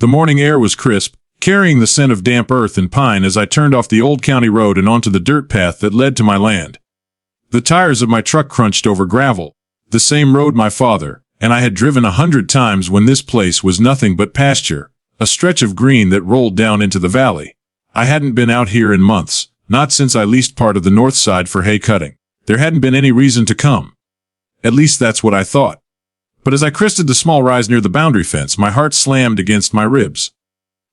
The morning air was crisp, carrying the scent of damp earth and pine as I turned off the old county road and onto the dirt path that led to my land. The tires of my truck crunched over gravel, the same road my father and I had driven 100 times when this place was nothing but pasture, a stretch of green that rolled down into the valley. I hadn't been out here in months, not since I leased part of the north side for hay cutting. There hadn't been any reason to come. At least that's what I thought. But as I crested the small rise near the boundary fence, my heart slammed against my ribs.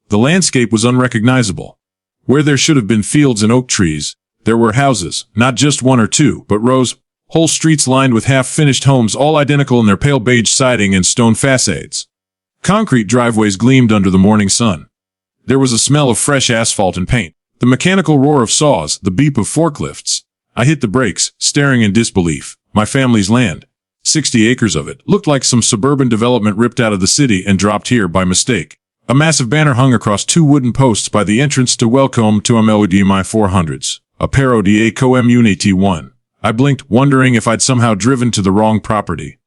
The landscape was unrecognizable. Where there should have been fields and oak trees, there were houses, not just one or two, but rows, whole streets lined with half-finished homes, all identical in their pale beige siding and stone facades. Concrete driveways gleamed under the morning sun. There was a smell of fresh asphalt and paint, the mechanical roar of saws, the beep of forklifts. I hit the brakes, staring in disbelief. My family's land, 60 acres of it, looked like some suburban development ripped out of the city and dropped here by mistake. A massive banner hung across two wooden posts by the entrance to Welcome to my 400s, a parody community one. I blinked, wondering if I'd somehow driven to the wrong property.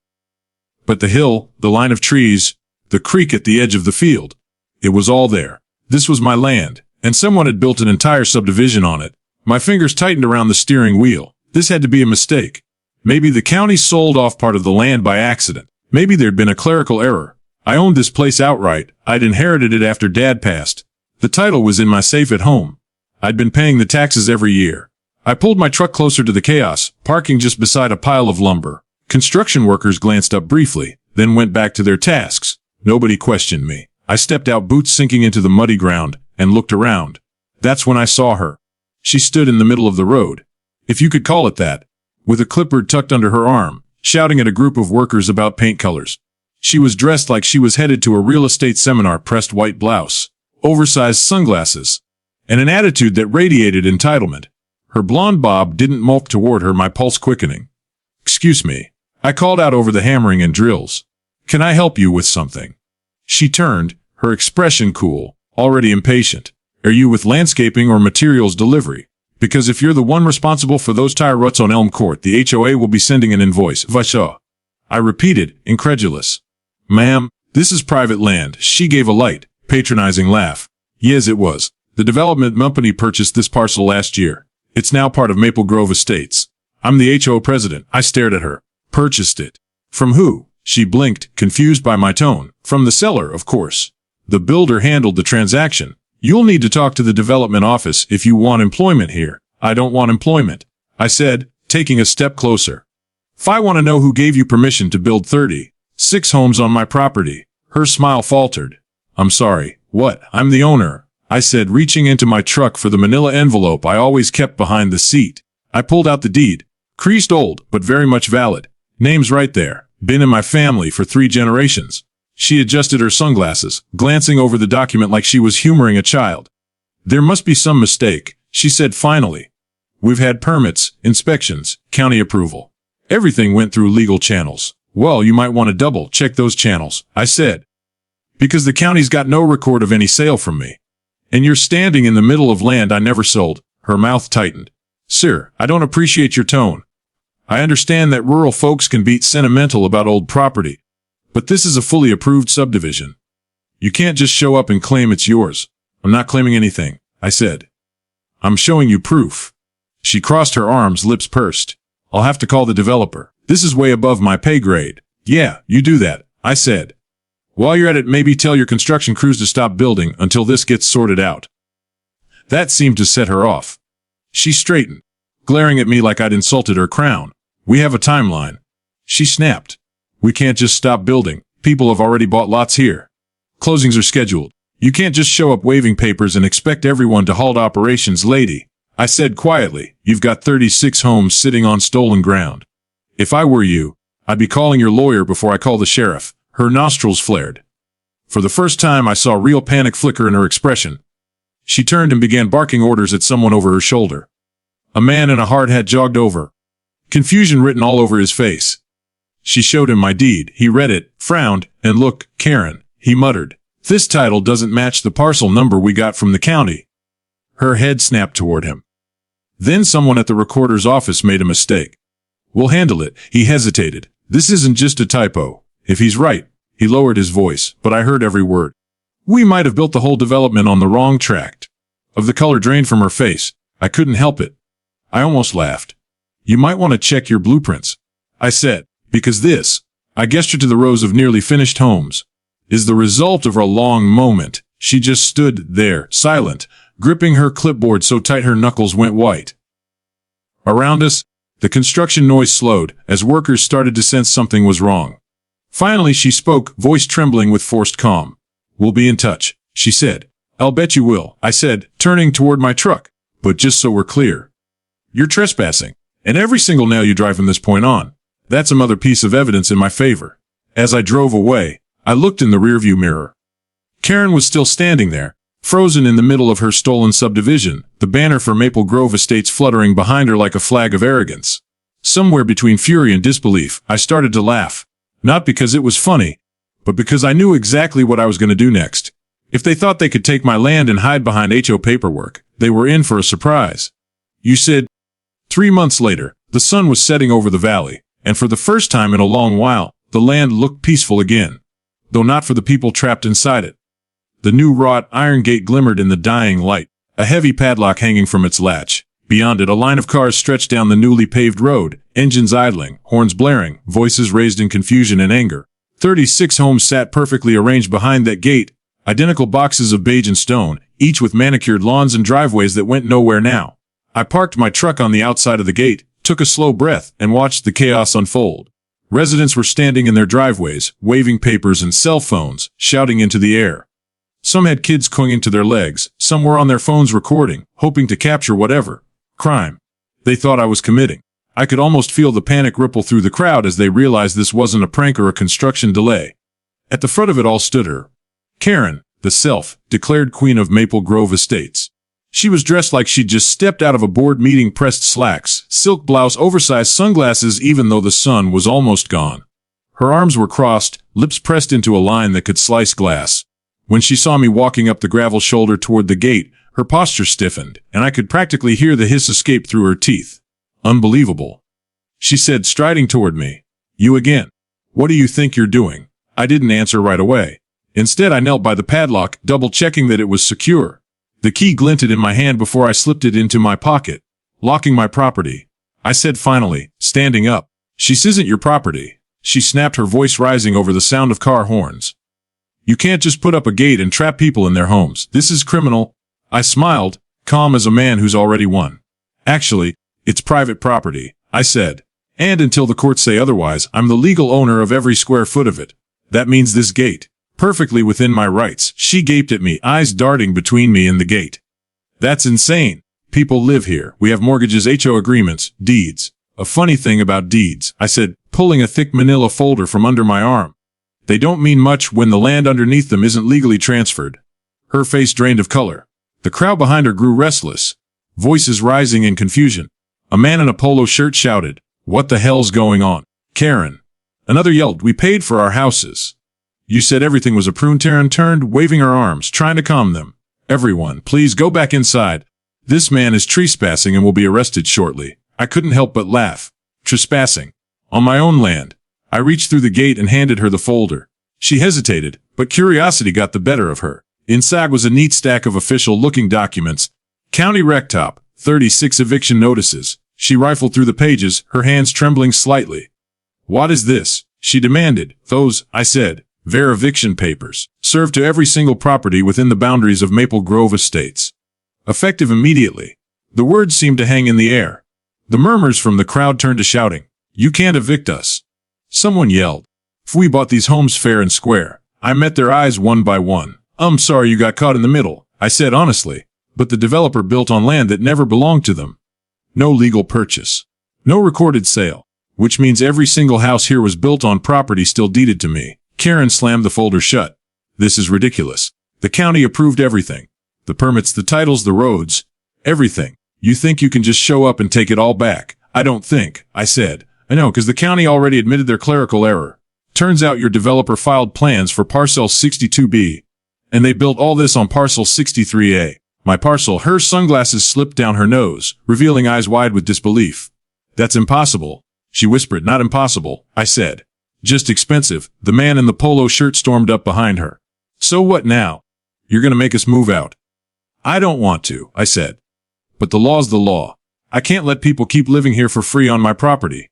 But the hill, the line of trees, the creek at the edge of the field, it was all there. This was my land, and someone had built an entire subdivision on it. My fingers tightened around the steering wheel. This had to be a mistake. Maybe the county sold off part of the land by accident. Maybe there'd been a clerical error. I owned this place outright. I'd inherited it after Dad passed. The title was in my safe at home. I'd been paying the taxes every year. I pulled my truck closer to the chaos, parking just beside a pile of lumber. Construction workers glanced up briefly, then went back to their tasks. Nobody questioned me. I stepped out, boots sinking into the muddy ground, and looked around. That's when I saw her. She stood in the middle of the road, if you could call it that, with a clipboard tucked under her arm, shouting at a group of workers about paint colors. She was dressed like she was headed to a real estate seminar, pressed white blouse, oversized sunglasses, and an attitude that radiated entitlement. Her blonde bob didn't mulk toward her, my pulse quickening. "Excuse me," I called out over the hammering and drills. "Can I help you with something?" She turned, her expression cool, already impatient. "Are you with landscaping or materials delivery? Because if you're the one responsible for those tire ruts on Elm Court, the HOA will be sending an invoice." Vasha. I repeated, incredulous. "Ma'am, this is private land." She gave a light, patronizing laugh. "Yes, it was. The development company purchased this parcel last year. It's now part of Maple Grove Estates. I'm the HOA president." I stared at her. "Purchased it? From who?" She blinked, confused by my tone. "From the seller, of course. The builder handled the transaction. You'll need to talk to the development office if you want employment here." "I don't want employment," I said, taking a step closer. "I want to know who gave you permission to build 36 homes on my property." Her smile faltered. "I'm sorry, what?" "I'm the owner," I said, reaching into my truck for the manila envelope I always kept behind the seat. I pulled out the deed. Creased old, but very much valid. Name's right there. Been in my family for 3 generations. She adjusted her sunglasses, glancing over the document like she was humoring a child. "There must be some mistake," she said finally. "We've had permits, inspections, county approval. Everything went through legal channels." "Well, you might want to double-check those channels," I said. "Because the county's got no record of any sale from me. And you're standing in the middle of land I never sold." Her mouth tightened. "Sir, I don't appreciate your tone. I understand that rural folks can be sentimental about old property. But this is a fully approved subdivision. You can't just show up and claim it's yours." "I'm not claiming anything," I said. "I'm showing you proof." She crossed her arms, lips pursed. "I'll have to call the developer. This is way above my pay grade." "Yeah, you do that," I said. "While you're at it, maybe tell your construction crews to stop building until this gets sorted out." That seemed to set her off. She straightened, glaring at me like I'd insulted her crown. "We have a timeline." She snapped. "We can't just stop building. People have already bought lots here. Closings are scheduled. You can't just show up waving papers and expect everyone to halt operations, lady," I said quietly. "You've got 36 homes sitting on stolen ground. If I were you, I'd be calling your lawyer before I call the sheriff." Her nostrils flared. For the first time, I saw real panic flicker in her expression. She turned and began barking orders at someone over her shoulder. A man in a hard hat jogged over, confusion written all over his face. She showed him my deed. He read it, frowned, and "Look, Karen," he muttered. "This title doesn't match the parcel number we got from the county." Her head snapped toward him. "Then someone at the recorder's office made a mistake. We'll handle it." He hesitated. "This isn't just a typo. If he's right," he lowered his voice, but I heard every word. We might have built the whole development on the wrong track. Of the color drained from her face, I couldn't help it. I almost laughed. You might want to check your blueprints, I said, because this, I gestured to the rows of nearly finished homes, is the result of a long moment. She just stood there, silent, gripping her clipboard so tight her knuckles went white. Around us, the construction noise slowed as workers started to sense something was wrong. Finally she spoke, voice trembling with forced calm. We'll be in touch, she said. I'll bet you will, I said, turning toward my truck. But just so we're clear, you're trespassing, and every single nail you drive from this point on, that's another piece of evidence in my favor. As I drove away, I looked in the rearview mirror. Karen was still standing there, frozen in the middle of her stolen subdivision, the banner for Maple Grove Estates fluttering behind her like a flag of arrogance. Somewhere between fury and disbelief, I started to laugh. Not because it was funny, but because I knew exactly what I was going to do next. If they thought they could take my land and hide behind HO paperwork, they were in for a surprise. You said. 3 months later, the sun was setting over the valley, and for the first time in a long while, the land looked peaceful again, though not for the people trapped inside it. The new wrought iron gate glimmered in the dying light, a heavy padlock hanging from its latch. Beyond it, a line of cars stretched down the newly paved road, engines idling, horns blaring, voices raised in confusion and anger. 36 homes sat perfectly arranged behind that gate, identical boxes of beige and stone, each with manicured lawns and driveways that went nowhere now. I parked my truck on the outside of the gate, took a slow breath, and watched the chaos unfold. Residents were standing in their driveways, waving papers and cell phones, shouting into the air. Some had kids clinging to their legs, some were on their phones recording, hoping to capture whatever crime they thought I was committing. I could almost feel the panic ripple through the crowd as they realized this wasn't a prank or a construction delay. At the front of it all stood her, Karen, the self-declared queen of Maple Grove Estates. She was dressed like she'd just stepped out of a board meeting, pressed slacks, silk blouse, oversized sunglasses, even though the sun was almost gone. Her arms were crossed, lips pressed into a line that could slice glass. When she saw me walking up the gravel shoulder toward the gate, her posture stiffened, and I could practically hear the hiss escape through her teeth. Unbelievable, she said, striding toward me. You again. What do you think you're doing? I didn't answer right away. Instead, I knelt by the padlock, double-checking that it was secure. The key glinted in my hand before I slipped it into my pocket. Locking my property, I said finally, standing up. This isn't your property, she snapped, her voice rising over the sound of car horns. You can't just put up a gate and trap people in their homes. This is criminal. I smiled, calm as a man who's already won. Actually, it's private property, I said. And until the courts say otherwise, I'm the legal owner of every square foot of it. That means this gate. Perfectly within my rights. She gaped at me, eyes darting between me and the gate. That's insane. People live here. We have mortgages, HO agreements, deeds. A funny thing about deeds, I said, pulling a thick manila folder from under my arm. They don't mean much when the land underneath them isn't legally transferred. Her face drained of color. The crowd behind her grew restless, voices rising in confusion. A man in a polo shirt shouted, "What the hell's going on, Karen?" Another yelled, "We paid for our houses." You said everything was approved. Karen turned, waving her arms, trying to calm them. Everyone, please go back inside. This man is trespassing and will be arrested shortly. I couldn't help but laugh. Trespassing. On my own land. I reached through the gate and handed her the folder. She hesitated, but curiosity got the better of her. Inside was a neat stack of official-looking documents. County Rectop, 36 eviction notices. She rifled through the pages, her hands trembling slightly. What is this? She demanded. Those, I said, their eviction papers, served to every single property within the boundaries of Maple Grove Estates. Effective immediately. The words seemed to hang in the air. The murmurs from the crowd turned to shouting. You can't evict us. Someone yelled. If we bought these homes fair and square. I met their eyes one by one. I'm sorry you got caught in the middle, I said honestly, but the developer built on land that never belonged to them. No legal purchase. No recorded sale. Which means every single house here was built on property still deeded to me. Karen slammed the folder shut. This is ridiculous. The county approved everything. The permits, the titles, the roads. Everything. You think you can just show up and take it all back? I don't think, I said. I know, because the county already admitted their clerical error. Turns out your developer filed plans for parcel 62B. And they built all this on parcel 63A. My parcel. Her sunglasses slipped down her nose, revealing eyes wide with disbelief. That's impossible, she whispered. Not impossible, I said. Just expensive. The man in the polo shirt stormed up behind her. So what now? You're gonna make us move out." "I don't want to," I said. "But the law's the law. I can't let people keep living here for free on my property.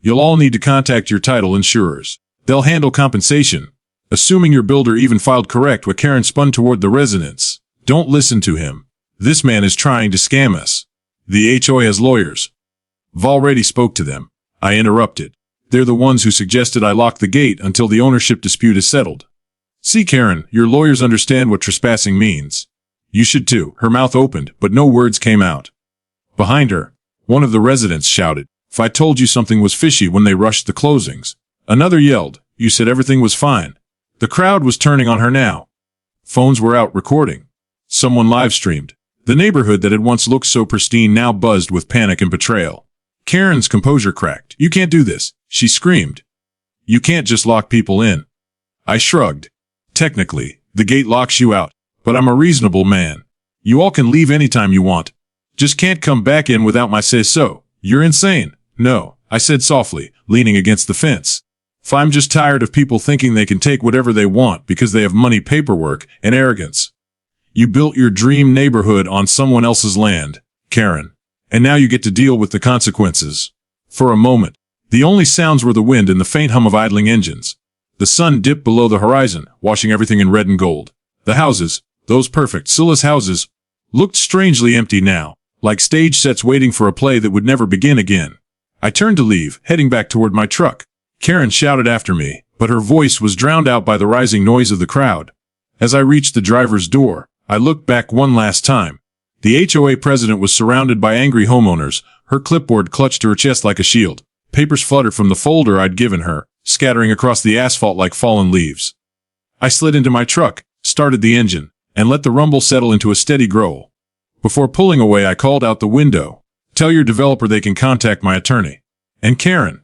You'll all need to contact your title insurers. They'll handle compensation, assuming your builder even filed correct what Karen spun toward the residents. Don't listen to him. This man is trying to scam us. The HOA has lawyers." "I've already spoke to them," I interrupted. "They're the ones who suggested I lock the gate until the ownership dispute is settled." "See, Karen, your lawyers understand what trespassing means. You should too." Her mouth opened, but no words came out. Behind her, one of the residents shouted, "If I told you something was fishy when they rushed the closings." Another yelled, "You said everything was fine." The crowd was turning on her now. Phones were out recording. Someone live-streamed. The neighborhood that had once looked so pristine now buzzed with panic and betrayal. Karen's composure cracked. "You can't do this," she screamed. "You can't just lock people in." I shrugged. "Technically, the gate locks you out, but I'm a reasonable man. You all can leave anytime you want. Just can't come back in without my say-so. You're insane." "No," I said softly, leaning against the fence. "If I'm just tired of people thinking they can take whatever they want because they have money, paperwork, and arrogance. You built your dream neighborhood on someone else's land, Karen, and now you get to deal with the consequences." For a moment, the only sounds were the wind and the faint hum of idling engines. The sun dipped below the horizon, washing everything in red and gold. The houses, those perfect Silas houses, looked strangely empty now, like stage sets waiting for a play that would never begin again. I turned to leave, heading back toward my truck. Karen shouted after me, but her voice was drowned out by the rising noise of the crowd. As I reached the driver's door, I looked back one last time. The HOA president was surrounded by angry homeowners, her clipboard clutched to her chest like a shield. Papers fluttered from the folder I'd given her, scattering across the asphalt like fallen leaves. I slid into my truck, started the engine, and let the rumble settle into a steady growl. Before pulling away, I called out the window, "Tell your developer they can contact my attorney. And Karen,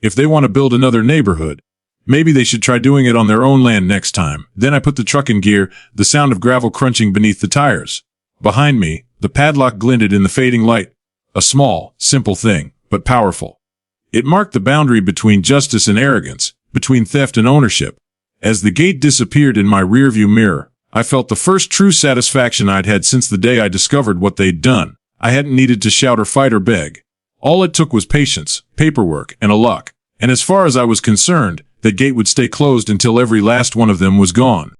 if they want to build another neighborhood, maybe they should try doing it on their own land next time." Then I put the truck in gear, the sound of gravel crunching beneath the tires. Behind me, the padlock glinted in the fading light. A small, simple thing, but powerful. It marked the boundary between justice and arrogance, between theft and ownership. As the gate disappeared in my rearview mirror, I felt the first true satisfaction I'd had since the day I discovered what they'd done. I hadn't needed to shout or fight or beg. All it took was patience, paperwork, and a luck. And as far as I was concerned, that gate would stay closed until every last one of them was gone.